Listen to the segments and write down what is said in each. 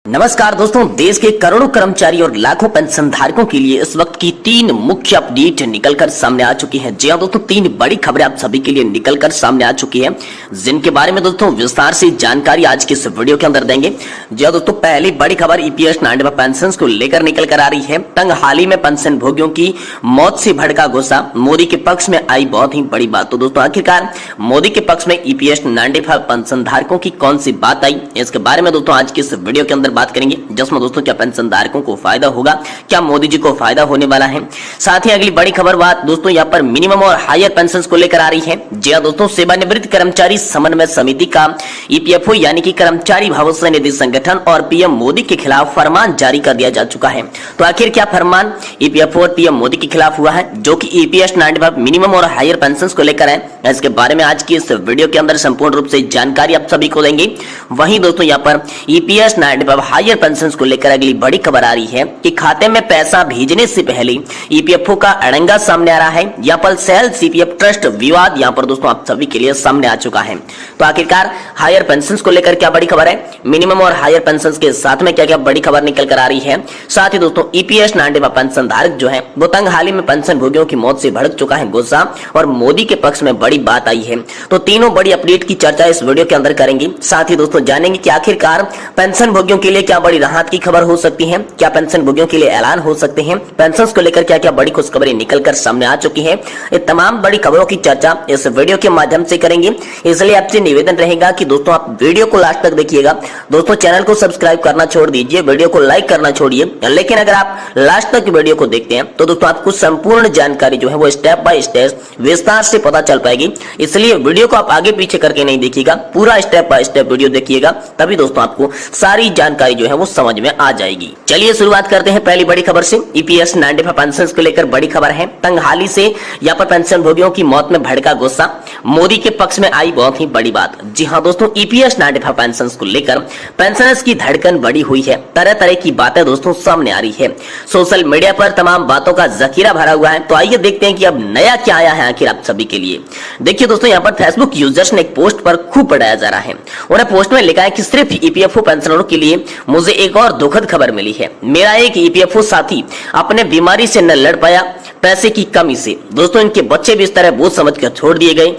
नमस्कार दोस्तों, देश के करोड़ों कर्मचारी और लाखों पेंशन धारकों के लिए इस वक्त की 3 मुख्य अपडेट निकलकर सामने आ चुकी हैं। जी हां दोस्तों, 3 बड़ी खबरें आप सभी के लिए निकलकर सामने आ चुकी हैं, जिनके बारे में दोस्तों विस्तार से जानकारी आज के इस वीडियो के अंदर देंगे। जी हां दोस्तों, पहली बड़ी खबर ईपीएस 95 पेंशन को लेकर निकल कर आ रही है। तंग हाल ही में पेंशन भोगियों की मौत से भड़का गुस्सा, मोदी के पक्ष में आई बहुत ही बड़ी बात। तो दोस्तों आखिरकार मोदी के पक्ष में ईपीएस 95 पेंशन धारकों की कौन सी बात आई, इसके बारे में दोस्तों आज के इस वीडियो के अंदर बात करेंगे, जिसमें दोस्तों क्या पेंशन धारकों को फायदा होगा, क्या मोदी जी को फायदा होने वाला है। साथ ही अगली बड़ी खबर बात दोस्तों यहाँ पर मिनिमम और हायर पेंशन को लेकर आ रही है। जी हां दोस्तों, सेवानिवृत्त कर्मचारी समन्वय समिति का ईपीएफओ यानी कि कर्मचारी भविष्य निधि संगठन और पीएम मोदी के खिलाफ फरमान जारी कर दिया जा चुका है। तो आखिर क्या फरमान ईपीएफओ और पीएम मोदी के खिलाफ हुआ है, जो कि ईपीएस 95 मिनिमम और हायर पेंशन को लेकर है, इसके बारे में आज की इस वीडियो के अंदर संपूर्ण रूप से जानकारी आप सभी को देंगे। वहीं दोस्तों यहाँ पर ईपीएस 95 हायर पेंशन को लेकर अगली बड़ी खबर आ रही है कि खाते में पैसा भेजने से पहले ईपीएफओ का अड़ंगा सामने आ रहा है। यहाँ पर सेल सीपीएफ ट्रस्ट विवाद यहाँ पर दोस्तों आप सभी के लिए सामने आ चुका है। तो आखिरकार हायर पेंशन को लेकर क्या बड़ी खबर है, मिनिमम और हायर पेंशन के साथ में क्या क्या बड़ी खबर निकल कर आ रही है। साथ ही दोस्तों ईपीएस 95 पेंशन धारक जो है वो तंग हाल ही में पेंशन भोगियों की मौत से भड़क चुका है गुस्सा, और मोदी के पक्ष में बड़ी बात आई है। तो तीनों बड़ी अपडेट की चर्चा इस वीडियो के अंदर करेंगे। साथ ही दोस्तों जानेंगे कि आखिरकार पेंशन भोगियों के लिए क्या बड़ी राहत की खबर हो सकती है, क्या पेंशन भोगियों के लिए ऐलान हो सकते हैं, पेंशन को लेकर क्या क्या बड़ी खुशखबरें निकलकर सामने आ चुकी हैं। ये तमाम बड़ी खबरों की चर्चा इस वीडियो के माध्यम से करेंगे। इसलिए आपसे निवेदन रहेगा कि दोस्तों आप वीडियो को लास्ट तक देखिएगा। दोस्तों चैनल को सब्सक्राइब करना छोड़ दीजिए, वीडियो को लाइक करना छोड़िए, लेकिन अगर आप लास्ट तक वीडियो को देखते हैं तो दोस्तों आपको संपूर्ण जानकारी जो है वो स्टेप बाय स्टेप विस्तार से पता चल पाएगी। इसलिए वीडियो को आप आगे पीछे करके नहीं देखिएगा, पूरा स्टेप बाय स्टेप वीडियो देखिएगा, तभी दोस्तों आपको सारी जानकारी जो है वो समझ में आ जाएगी। चलिए शुरुआत करते हैं पहली बड़ी खबर से। ईपीएस 95 पेंशन को लेकर बड़ी खबर है। तंग हाल ही से यहाँ पर पेंशन भोगियों की मौत में भड़का गुस्सा, मोदी के पक्ष में आई बहुत ही बड़ी बात। जी हां दोस्तों, ईपीएस 95 पेंशन को लेकर पेंशनर्स की धड़कन बढ़ी हुई है। तरह तरह की बातें दोस्तों सामने आ रही है। सोशल मीडिया पर तमाम बातों का जखीरा भरा हुआ है। तो आइए देखते हैं कि अब नया क्या आया है आखिर आप सभी के लिए। देखिए दोस्तों, यहाँ पर फेसबुक यूजर्स ने एक पोस्ट पर खूब बढ़ाया जा रहा है। उन्हें पोस्ट में लिखा है कि सिर्फ ईपीएफओ पेंशनरों के लिए मुझे एक और दुखद खबर मिली है। मेरा एक ईपीएफओ साथी अपने बीमारी से न लड़ पाया, पैसे की कमी से। दोस्तों इनके बच्चे भी इस तरह बोझ समझकर छोड़ दिए गए।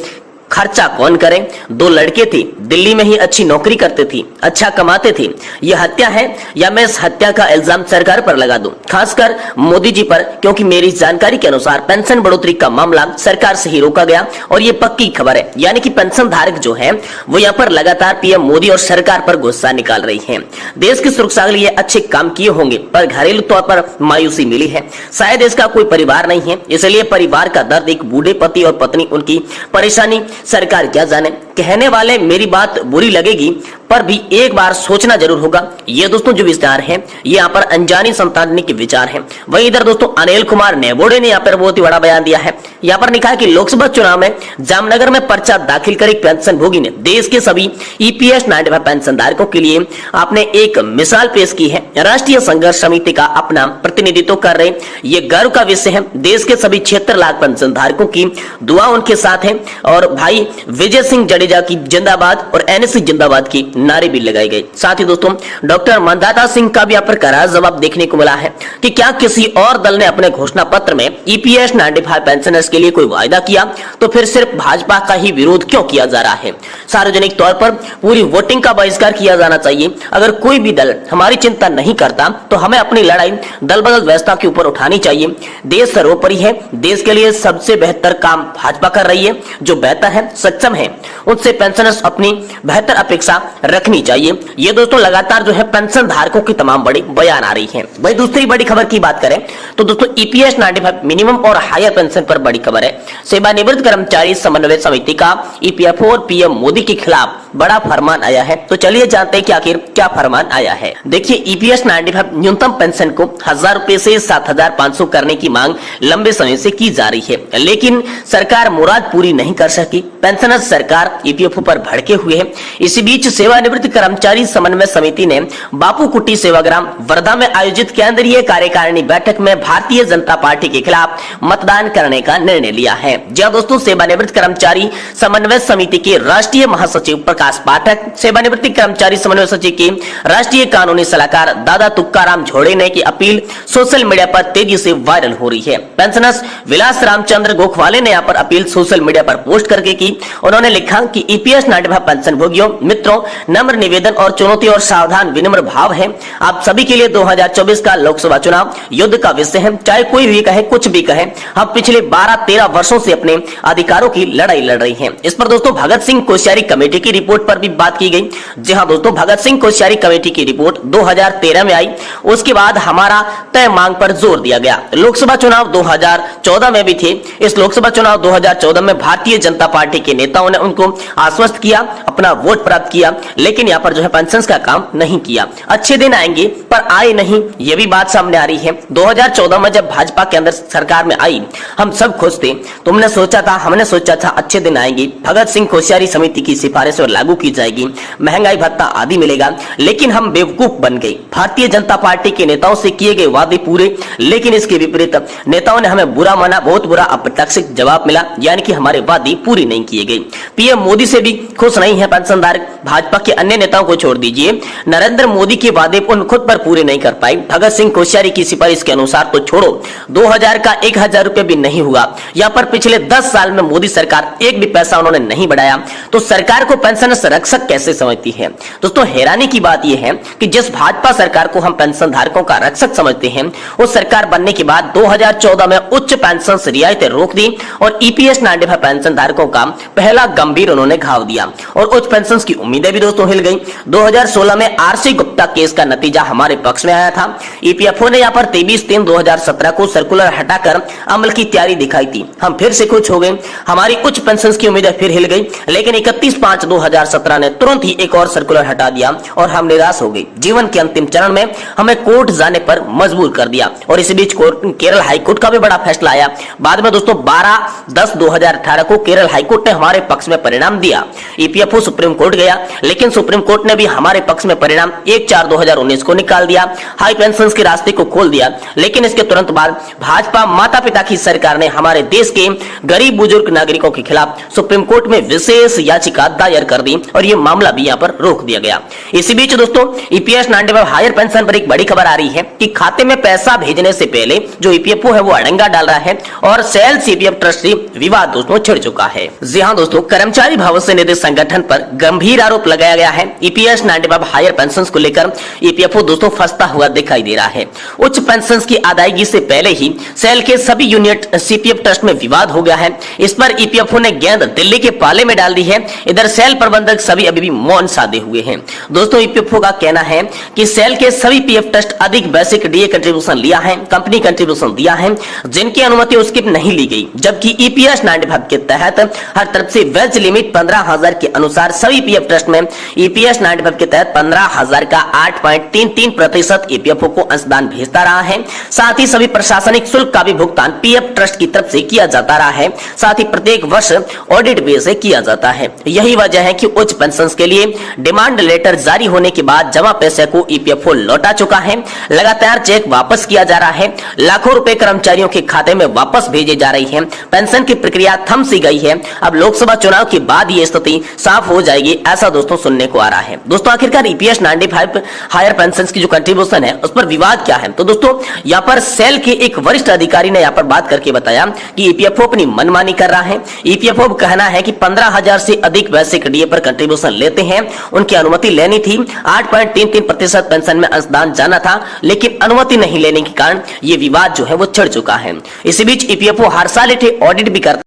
खर्चा कौन करे, 2 लड़के थे, दिल्ली में ही अच्छी नौकरी करते थे, अच्छा कमाते थे। यह हत्या है या मैं इस हत्या का इल्जाम सरकार पर लगा दूं, खासकर मोदी जी पर, क्योंकि मेरी जानकारी के अनुसार पेंशन बढ़ोतरी का मामला सरकार से ही रोका गया और ये पक्की खबर है। यानी कि पेंशन धारक जो है वो यहाँ पर लगातार पीएम मोदी और सरकार पर गुस्सा निकाल रही है। देश की सुरक्षा के लिए अच्छे काम किए होंगे, पर घरेलू तौर पर मायूसी मिली है। शायद इसका कोई परिवार नहीं है, इसलिए परिवार का दर्द, एक बूढ़े पति और पत्नी, उनकी परेशानी सरकार क्या जाने। कहने वाले मेरी बात बुरी लगेगी, पर भी एक बार सोचना जरूर होगा। ये दोस्तों जो विचार है ये यहाँ पर अनजानी संताननी के विचार है। वहीं इधर दोस्तों अनिल कुमार नेबोड़े ने यहाँ पर बहुत ही बड़ा बयान दिया है। यहाँ पर लिखा है कि लोकसभा चुनाव में जामनगर में पर्चा दाखिल कर एक पेंशन भोगी ने देश के सभी ईपीएस 95 पेंशन धारकों के लिए आपने एक मिसाल पेश की है। राष्ट्रीय संघर्ष समिति का अपना प्रतिनिधित्व कर रहे, ये गर्व का विषय है। देश के सभी 76 लाख पेंशन धारकों की दुआ उनके साथ है। और भाई विजय सिंह जडेजा की जिंदाबाद और एनएससी जिंदाबाद की नारे भी लगाए गए। साथ ही दोस्तों डॉक्टर मंदाता सिंह का भी यहाँ पर करारा जवाब देखने को मिला है कि क्या किसी और दल ने अपने घोषणा पत्र में ईपीएस 95 पेंशनर्स के लिए कोई वायदा किया, तो फिर सिर्फ भाजपा का ही विरोध क्यों किया जा रहा है। सार्वजनिक तौर पर पूरी वोटिंग का बहिष्कार किया जाना चाहिए। अगर कोई भी दल हमारी चिंता नहीं करता तो हमें अपनी लड़ाई दल बदल व्यवस्था के ऊपर उठानी चाहिए। देश सर्वोपरि है, देश के लिए सबसे बेहतर काम भाजपा कर रही है। जो बेहतर है, सक्षम है, उनसे पेंशनर्स अपनी बेहतर अपेक्षा रखनी चाहिए। ये दोस्तों लगातार जो है पेंशन धारकों की तमाम बड़ी बयान आ रही है। वही दूसरी बड़ी खबर की बात करें तो दोस्तों ईपीएस 95 मिनिमम और हायर पेंशन पर बड़ी खबर है। सेवानिवृत्त कर्मचारी समन्वय समिति का ईपीएफओ और पीएम मोदी के खिलाफ बड़ा फरमान आया है। तो चलिए जानते हैं कि आखिर क्या फरमान आया है। देखिए ईपीएस 95 न्यूनतम पेंशन को 1000 रुपए से 7500 करने की मांग लंबे समय से की जा रही है, लेकिन सरकार मुराद पूरी नहीं कर सकी। पेंशनर्स सरकार ईपीएफओ पर भड़के हुए हैं। इसी बीच सेवानिवृत्त कर्मचारी समन्वय समिति ने बापू कुटी सेवाग्राम वर्धा में आयोजित केंद्रीय कार्यकारिणी बैठक में भारतीय जनता पार्टी के खिलाफ मतदान करने का निर्णय लिया है। जी हां दोस्तों, सेवानिवृत्त कर्मचारी समन्वय समिति के राष्ट्रीय महासचिव प्रकाश पाठक, सेवानिवृत्त कर्मचारी समन्वय समिति के राष्ट्रीय कानूनी सलाहकार दादा तुक्काराम झोड़े की अपील सोशल मीडिया पर तेजी से वायरल हो रही है। पेंशनर्स विलास रामचंद्र गोखवाले ने यहाँ पर अपील सोशल मीडिया पर पोस्ट करके की। उन्होंने लिखा कि ईपीएस 95 पेंशन भोगियों मित्रों, नम्र निवेदन और चुनौती और सावधान विनम्र भाव है। आप सभी के लिए 2024 का लोकसभा चुनाव युद्ध का विषय है। चाहे कोई भी कहे, कुछ भी कहे, हम पिछले 12-13 वर्षों से अपने अधिकारों की लड़ाई लड़ रही हैं। इस पर दोस्तों भगत सिंह कोश्यारी कमेटी की रिपोर्ट पर भी बात की गई। जी हाँ दोस्तों, भगत सिंह कोश्यारी कमेटी की रिपोर्ट 2013 में आई। उसके बाद हमारा तय मांग पर जोर दिया गया। लोकसभा चुनाव 2014 में भी थे। इस लोकसभा चुनाव 2014 में भारतीय जनता पार्टी के नेताओं ने उनको आश्वस्त किया, अपना वोट प्राप्त किया, लेकिन यहाँ पर जो है पेंशन का काम नहीं किया। अच्छे दिन आएंगे पर आए नहीं, ये भी बात सामने आ रही है। 2014 में जब भाजपा के अंदर सरकार में आई, हम सब खुश थे। हमने सोचा था अच्छे दिन आएंगे, भगत सिंह कोश्यारी समिति की सिफारिश और लागू की जाएगी, महंगाई भत्ता आदि मिलेगा, लेकिन हम बेवकूफ बन गए। भारतीय जनता पार्टी के नेताओं से किए गए वादे पूरे, लेकिन इसके विपरीत नेताओं ने हमें बुरा माना, बहुत बुरा अप्रत्याशित जवाब मिला, यानी कि हमारे वादे पूरे नहीं किए गए। पीएम मोदी से भी खुश नहीं है पेंशनधारक। भाजपा के अन्य नेताओं को छोड़ दीजिए, नरेंद्र मोदी के वादे उन खुद पर पूरे नहीं कर पाए। भगत सिंह कोश्यारी की सिफारिश के अनुसार तो छोड़ो, 2000 का 1000 रुपए भी नहीं हुआ। यहाँ पर पिछले 10 साल में मोदी सरकार एक भी पैसा उन्होंने नहीं बढ़ाया, तो सरकार को पेंशन रक्षक कैसे समझती है? दोस्तों हैरानी की बात यह है कि जिस भाजपा सरकार को हम पेंशन धारकों का रक्षक समझते हैं, उस सरकार बनने के बाद 2014 में उच्च पेंशन से रियायतें रोक दी और ईपीएस 95 पेंशन धारकों का पहला गंभीर उन्होंने घाव दिया और उच्च पेंशन की उम्मीदें भी दोस्तों हिल गई। 2016 में आरसी गुप्ता केस का नतीजा हमारे पक्ष में आया था। ईपीएफओ ने यहाँ पर 23/3/2017 को सर्कुलर हटाकर अमल की तैयारी दिखाई थी। हम फिर से खुश हो गए, हमारी उच्च पेंशन की उम्मीदें फिर हिल गई, लेकिन 31/5/2017 ने तुरंत ही एक और सर्कुलर हटा दिया और हम निराश हो गए। जीवन के अंतिम चरण में हमें कोर्ट जाने पर मजबूर कर दिया और इसी बीच केरल हाईकोर्ट का भी बड़ा फैसला आया। बाद में दोस्तों 12/10/2018 को केरल हाईकोर्ट ने हमारे पक्ष में परिणाम दिया। ईपीएफओ सुप्रीम कोर्ट गया, लेकिन सुप्रीम कोर्ट ने भी हमारे पक्ष में परिणाम 1/4/2019 को निकाल दिया, हाई पेंशन के रास्ते को खोल दिया। लेकिन इसके तुरंत बाद भाजपा माता पिता की सरकार ने हमारे देश के गरीब बुजुर्ग नागरिकों के खिलाफ सुप्रीम कोर्ट में विशेष याचिका दायर कर दी और यह मामला भी यहाँ पर रोक दिया गया। इसी बीच दोस्तों ईपीएस 95 हायर पेंशन पर एक बड़ी खबर आ रही है कि खाते में पैसा भेजने से पहले जो ईपीएफओ है वो अड़ंगा डाल रहा है और सेल सीपीएफ ट्रस्ट से विवाद दोस्तों छिड़ चुका है। जी हां दोस्तों, कर्मचारी भविष्य निधि संगठन पर गंभीर आरोप लगाया गया है। ईपीएस 95 हायर पेंशन को लेकर ईपीएफओ दोस्तों फंसता हुआ दिखाई दे रहा है। उच्च पेंशन की अदायगी से पहले ही सेल के सभी यूनिट सीपीएफ ट्रस्ट में विवाद हो गया है। इस पर ईपीएफओ ने गेंद दिल्ली के पाले में डाल दी है। इधर सेल प्रबंधक सभी अभी भी मौन साधे हुए हैं। दोस्तों ईपीएफओ का कहना है कि सेल के सभी पीएफ ट्रस्ट अधिक बेसिक डीए कंट्रीब्यूशन लिया है, कंपनी कंट्रीब्यूशन दिया है, जिनकी अनुमति उसकी नहीं ली गई, जबकि ईपीएस 95 के तहत हर तरफ से वेज लिमिट 15,000 के अनुसार सभी पीएफ ट्रस्ट में ईपीएस 95 के तहत 15,000 का 8.33% ईपीएफओ को अंशदान भेजता रहा है। साथ ही सभी प्रशासनिक शुल्क का भी भुगतान पीएफ ट्रस्ट की तरफ से किया जाता रहा है। साथ ही प्रत्येक वर्ष ऑडिट बेस से किया जाता है। यही वजह है कि उच्च पेंशन के लिए डिमांड लेटर जारी होने के बाद जमा पैसे को ईपीएफओ लौटा चुका है। लगातार चेक वापस किया जा रहा है, लाखों रुपए कर्मचारियों के खाते में वापस भेजे जा रही है। पेंशन की प्रक्रिया थम सी गई है। अब लोकसभा चुनाव के बाद ये स्थिति साफ हो जाएगी, ऐसा दोस्तों सुनने को आ रहा है। दोस्तों आखिरकार ईपीएस 95 हायर पेंशन की जो कंट्रीब्यूशन है उस पर विवाद क्या है? तो दोस्तों यहाँ पर सेल के एक वरिष्ठ अधिकारी ने यहाँ पर बात करके बताया कि ईपीएफओ अपनी मनमानी कर रहा है। ईपीएफओ का कहना है कि 15,000 से अधिक बेसिक डीए पर कंट्रीब्यूशन लेते हैं, उनकी अनुमति लेनी थी। 8.33% पेंशन में अंशदान जाना था, लेकिन अनुमति नहीं लेने के कारण ये विवाद जो है वो छिड़ चुका है। इसी बीच ईपीएफओ हर साल ऑडिट भी करता